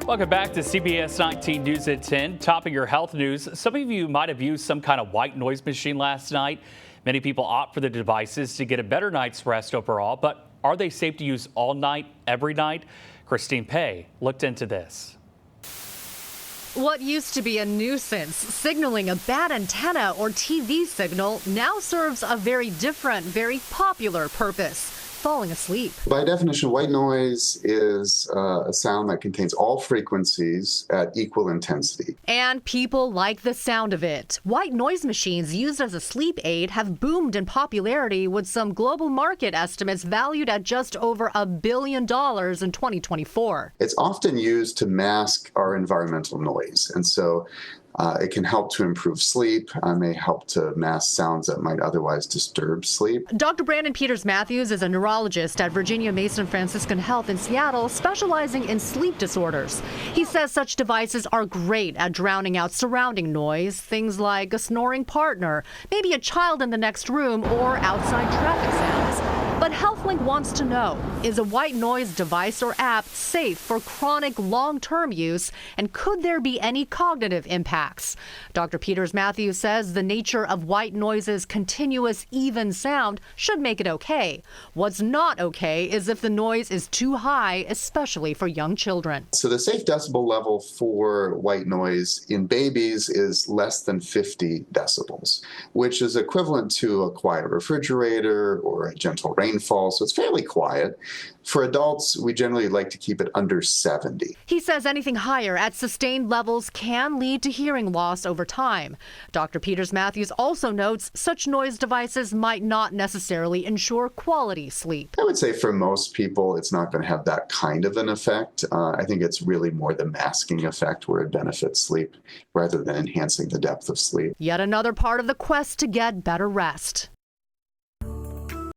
Welcome back to CBS 19 News at 10. Topping your health news, some of you might have used some kind of white noise machine last night. Many people opt for the devices to get a better night's rest overall, but are they safe to use all night, every night? Christine Pei looked into this. What used to be a nuisance, signaling a bad antenna or TV signal, now serves a very different, very popular purpose: falling asleep. By definition, white noise is a sound that contains all frequencies at equal intensity. And people like the sound of it. White noise machines used as a sleep aid have boomed in popularity, with some global market estimates valued at just over $1 billion in 2024. It's often used to mask our environmental noise, and so it can help to improve sleep, may help to mask sounds that might otherwise disturb sleep. Dr. Brandon Peters-Matthews is a neurologist at Virginia Mason Franciscan Health in Seattle, specializing in sleep disorders. He says such devices are great at drowning out surrounding noise, things like a snoring partner, maybe a child in the next room, or outside traffic sounds. But HealthLink wants to know, is a white noise device or app safe for chronic long-term use, and could there be any cognitive impacts? Dr. Peters-Matthews says the nature of white noise's continuous, even sound should make it okay. What's not okay is if the noise is too high, especially for young children. So the safe decibel level for white noise in babies is less than 50 decibels, which is equivalent to a quiet refrigerator or a gentle rainfall, so it's fairly quiet. For adults, we generally like to keep it under 70. He says anything higher at sustained levels can lead to hearing loss over time. Dr. Peters-Matthews also notes such noise devices might not necessarily ensure quality sleep. I would say for most people, it's not going to have that kind of an effect. I think it's really more the masking effect where it benefits sleep rather than enhancing the depth of sleep. Yet another part of the quest to get better rest.